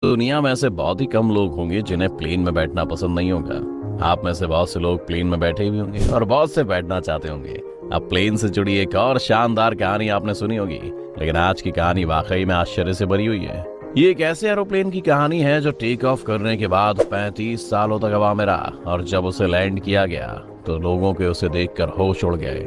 दुनिया में ऐसे बहुत ही कम लोग होंगे जिन्हें प्लेन में बैठना पसंद नहीं होगा। आप में से बहुत से लोग प्लेन में बैठे भी होंगे और बहुत से बैठना चाहते होंगे। अब प्लेन से जुड़ी एक और शानदार कहानी आपने सुनी होगी, लेकिन आज की कहानी वाकई में आश्चर्य से भरी हुई है। ये एक ऐसे एरोप्लेन की कहानी है जो टेक ऑफ करने के बाद 35 सालों तक हवा में रहा, और जब उसे लैंड किया गया तो लोगों के उसे देखकर होश उड़ गए।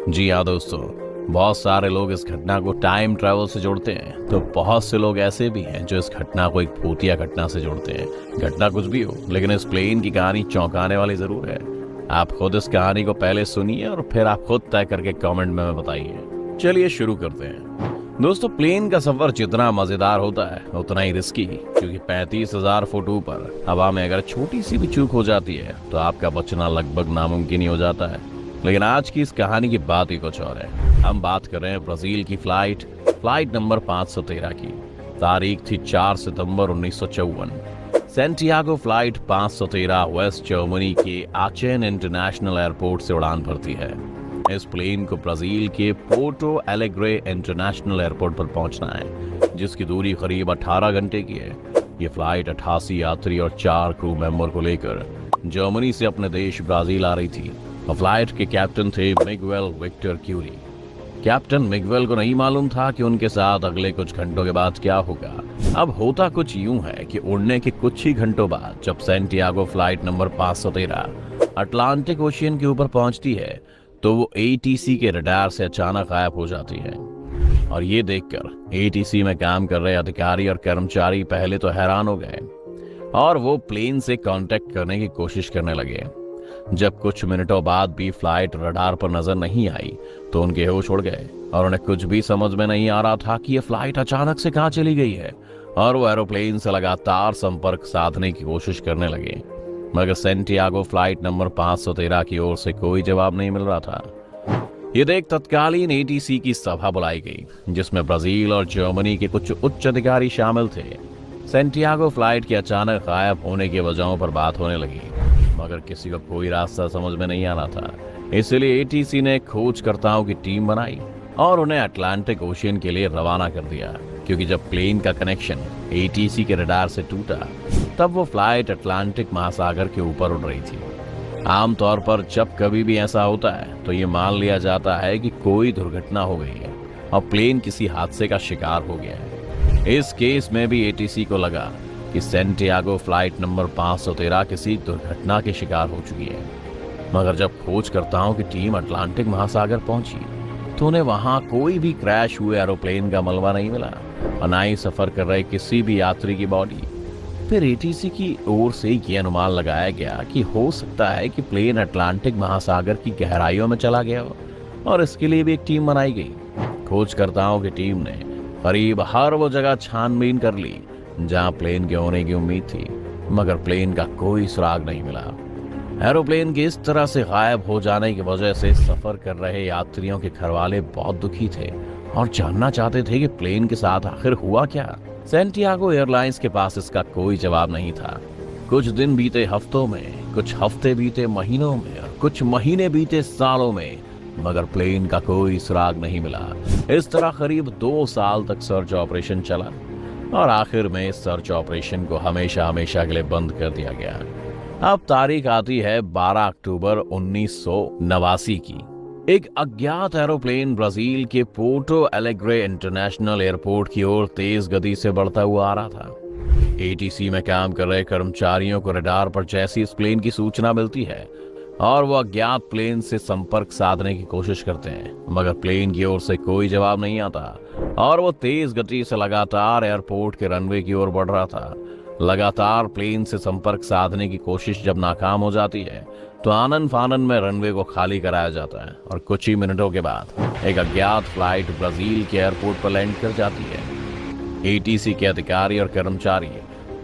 जी हाँ दोस्तों, बहुत सारे लोग इस घटना को टाइम ट्रैवल से जोड़ते हैं, तो बहुत से लोग ऐसे भी हैं जो इस घटना को एक भूतिया घटना से जोड़ते हैं। घटना कुछ भी हो, लेकिन इस प्लेन की कहानी चौंकाने वाली जरूर है। आप खुद इस कहानी को पहले सुनिए और फिर आप खुद तय करके कमेंट में बताइए। चलिए शुरू करते हैं। दोस्तों, प्लेन का सफर जितना मजेदार होता है उतना ही रिस्की, क्योंकि 35,000 फुट ऊपर हवा में अगर छोटी सी भी चूक हो जाती है तो आपका बचना लगभग नामुमकिन ही हो जाता है। लेकिन आज की इस कहानी की बात ही कुछ और है। हम बात कर रहे हैं ब्राजील की फ्लाइट नंबर 513 की। तारीख थी 4 सितंबर 1954। सेंटियागो फ्लाइट 513 वेस्ट जर्मनी के आचेन इंटरनेशनल एयरपोर्ट से उड़ान भरती है। इस प्लेन को ब्राजील के पोर्टो एलेग्रे इंटरनेशनल एयरपोर्ट पर पहुंचना है, जिसकी दूरी करीब 18 घंटे की है। ये फ्लाइट 88 यात्री और 4 क्रू मेंबर को लेकर जर्मनी से अपने देश ब्राजील आ रही थी। फ्लाइट के कैप्टन थे Miguel Victor Curie. Captain Miguel को नहीं मालूम था कि उनके साथ अगले कुछ घंटों के बाद क्या होगा। अब होता कुछ यूं है कि उड़ने के कुछ ही घंटों बाद जब Santiago flight number 513 Atlantic ocean के ऊपर पहुंचती है तो वो एटीसी के रडार से अचानक गायब हो जाती है। और ये देखकर एटीसी में काम कर रहे अधिकारी और कर्मचारी पहले तो हैरान हो गए और वो प्लेन से कांटेक्ट करने की कोशिश करने लगे। जब कुछ मिनटों बाद भी फ्लाइट रडार पर नजर नहीं आई तो उनके होश उड़ गए और उन्हें कुछ भी समझ में नहीं आ रहा था कि ये फ्लाइट अचानक से कहां चली गई है। और वो एरोप्लेन से लगातार संपर्क साधने की कोशिश करने लगे, मगर सेंटियागो फ्लाइट नंबर 513 की ओर से कोई जवाब नहीं मिल रहा था। ये देख तत्कालीन एटीसी की सभा बुलाई गई, जिसमें ब्राजील और जर्मनी के कुछ उच्च अधिकारी शामिल थे। सेंटियागो फ्लाइट के अचानक गायब होने की वजहों पर बात होने लगी, मगर किसी को कोई रास्ता समझ में नहीं आ रहा था। इसलिए एटीसी ने खोजकर्ताओं की टीम बनाई और उन्हें अटलांटिक ओशियन के लिए रवाना कर दिया, क्योंकि जब प्लेन का कनेक्शन एटीसी के रडार से टूटा तब वो फ्लाइट अटलांटिक महासागर के ऊपर उड़ रही थी। आमतौर पर जब कभी भी ऐसा होता है तो ये मान लिया जाता है कि कोई दुर्घटना हो गई है और प्लेन किसी हादसे का शिकार हो गया है। इस केस में भी एटीसी को लगा कि सेंटियागो फ्लाइट नंबर 513 किसी दुर्घटना के शिकार हो चुकी है। मगर जब खोजकर्ताओं की टीम अटलांटिक महासागर पहुंची तो उन्हें वहां कोई भी क्रैश हुए एरोप्लेन का मलबा नहीं मिला और न ही सफर कर रहे किसी भी यात्री की बॉडी। फिर एटीसी की ओर से ये अनुमान लगाया गया कि हो सकता है कि प्लेन अटलांटिक महासागर की गहराइयों में चला गया हो, और इसके लिए भी एक टीम बनाई गई। खोजकर्ताओं की टीम ने करीब हर वो जगह छानबीन कर ली जहां प्लेन के होने की उम्मीद थी, मगर प्लेन का कोई सुराग नहीं मिला। एरोप्लेन के इस तरह से गायब हो जाने की वजह से सफर कर रहे यात्रियों के घरवाले बहुत दुखी थे और जानना चाहते थे कि प्लेन के साथ आखिर हुआ क्या। सेंटियागो एयरलाइंस के पास इसका कोई जवाब नहीं था। कुछ दिन बीते हफ्तों में, कुछ हफ्ते बीते महीनों में और कुछ महीने बीते सालों में, मगर प्लेन का कोई सुराग नहीं मिला। इस तरह करीब 2 साल तक सर्च ऑपरेशन चला और आखिर में सर्च ऑपरेशन को हमेशा हमेशा के लिए बंद कर दिया गया। अब तारीख आती है 12 अक्टूबर 1989 की। एक अज्ञात एरोप्लेन ब्राजील के पोर्टो एलेग्रे इंटरनेशनल एयरपोर्ट की ओर तेज गति से बढ़ता हुआ आ रहा था। एटीसी में काम कर रहे कर्मचारियों को रडार पर जैसी इस प्लेन की सूचना मिलती है और वो अज्ञात प्लेन से संपर्क साधने की कोशिश करते हैं, मगर प्लेन की ओर से कोई जवाब नहीं आता और वो तेज गति से लगातार एयरपोर्ट के रनवे की ओर बढ़ रहा था। लगातार प्लेन से संपर्क साधने की कोशिश जब नाकाम हो जाती है तो आनन फानन में रनवे को खाली कराया जाता है और कुछ ही मिनटों के बाद एक अज्ञात फ्लाइट ब्राजील के एयरपोर्ट पर लैंड कर जाती है। एटीसी के अधिकारी और कर्मचारी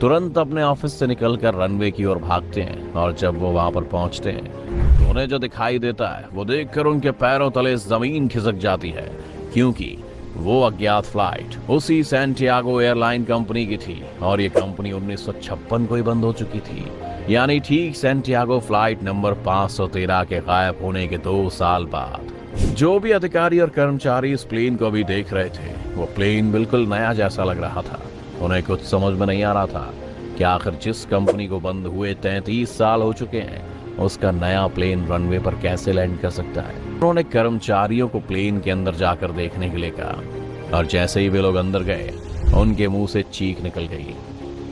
तुरंत अपने ऑफिस से निकलकर रनवे की ओर भागते हैं और जब वो वहां पर पहुंचते हैं तो उन्हें जो दिखाई देता है वो देखकर उनके पैरों तले जमीन खिसक जाती है, क्योंकि वो अज्ञात फ्लाइट उसी सेंटियागो एयरलाइन कंपनी की थी और ये कंपनी 1956 को ही बंद हो चुकी थी। यानी ठीक सेंटियागो फ्लाइट नंबर 513 के गायब होने के 2 साल बाद। जो भी अधिकारी और कर्मचारी इस प्लेन को भी देख रहे थे वो प्लेन बिल्कुल नया जैसा लग रहा था। उन्हें कुछ समझ में नहीं आ रहा था कि आखिर जिस कंपनी को बंद हुए 33 साल हो चुके हैं, उसका नया प्लेन रनवे पर कैसे लैंड कर सकता है। उन्होंने कर्मचारियों को प्लेन के अंदर जाकर देखने के लिए कहा और जैसे ही वे लोग अंदर गए, उनके मुंह से चीख निकल गई।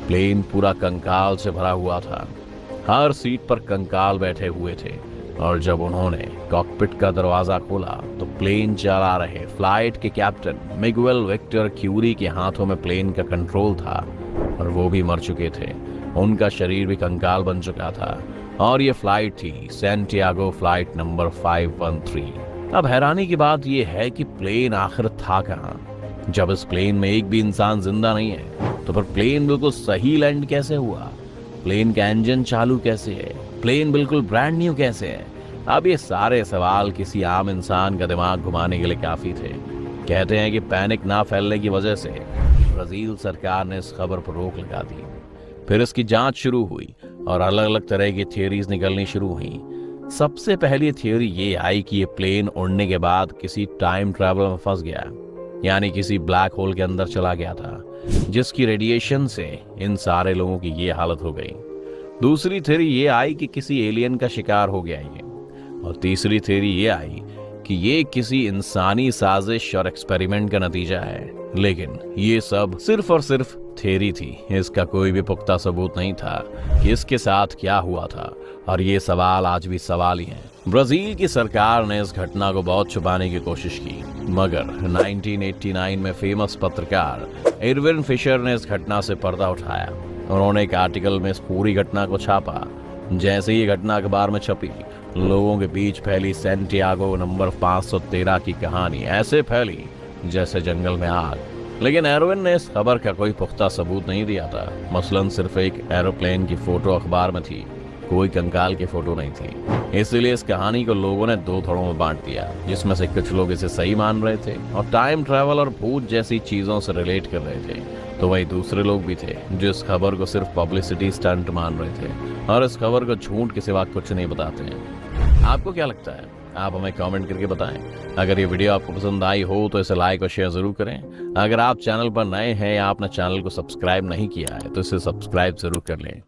प्लेन पूरा कंकाल से भरा हुआ था। हर सीट पर कंकाल बैठे हुए थे और जब उन्होंने कॉकपिट का दरवाजा खोला तो प्लेन चला रहे फ्लाइट के कैप्टन मिगुएल विक्टर क्यूरी के हाथों में प्लेन का कंट्रोल था और वो भी मर चुके थे। उनका शरीर भी कंकाल बन चुका था और ये फ्लाइट थी सैंटियागो फ्लाइट नंबर 513। अब हैरानी की बात यह है कि प्लेन आखिर था कहाँ? जब इस प्लेन में एक भी इंसान जिंदा नहीं है तो फिर प्लेन बिल्कुल सही लैंड कैसे हुआ? प्लेन का इंजन चालू कैसे है? प्लेन बिल्कुल ब्रांड न्यू कैसे है? अब ये सारे सवाल किसी आम इंसान का दिमाग घुमाने के लिए काफी थे। कहते हैं कि पैनिक ना फैलने की वजह से ब्राजील सरकार ने इस खबर पर रोक लगा दी। फिर इसकी जांच शुरू हुई और अलग अलग तरह की थियोरीज निकलनी शुरू हुई। सबसे पहली थियोरी ये आई कि ये प्लेन उड़ने के बाद किसी टाइम ट्रैवल में फंस गया, यानी किसी ब्लैक होल के अंदर चला गया था, जिसकी रेडिएशन से इन सारे लोगों की ये हालत हो गई। दूसरी थ्योरी ये आई कि किसी एलियन का शिकार हो गया ये, और तीसरी थ्योरी ये आई कि ये किसी इंसानी साजिश और एक्सपेरिमेंट का नतीजा है। लेकिन ये सब सिर्फ और सिर्फ थ्योरी थी। इसका कोई भी पुख्ता सबूत नहीं था कि इसके साथ क्या हुआ था, और ये सवाल आज भी सवाल ही हैं। ब्राजील की सरकार ने इस घटना को बहुत छुपाने की कोशिश की, मगर 1989 में फेमस पत्रकार एरविन फिशर ने इस घटना से पर्दा उठाया। उन्होंने एक आर्टिकल में इस पूरी घटना को छापा। जैसे ही घटना अखबार में छपी, लोगों के बीच फैली सैंटियागो नंबर 513 की कहानी ऐसे फैली जैसे जंगल में आग। लेकिन एरविन ने इस खबर का कोई पुख्ता सबूत नहीं दिया था। मसलन सिर्फ एक एरोप्लेन की फोटो अखबार में थी, कोई कंकाल की फोटो नहीं थी। इसलिए इस कहानी को लोगों ने दो थोड़ों में बांट दिया, जिसमें से कुछ लोग इसे सही मान रहे थे और टाइम ट्रैवल और भूत जैसी चीजों से रिलेट कर रहे थे, तो वही दूसरे लोग भी थे जो इस खबर को सिर्फ पब्लिसिटी स्टंट मान रहे थे और इस खबर को झूठ के सिवा कुछ नहीं बताते हैं। आपको क्या लगता है? आप हमें कमेंट करके बताएं। अगर ये वीडियो आपको पसंद आई हो तो इसे लाइक और शेयर जरूर करें। अगर आप चैनल पर नए हैं या आपने चैनल को सब्सक्राइब नहीं किया है तो इसे सब्सक्राइब जरूर कर लें।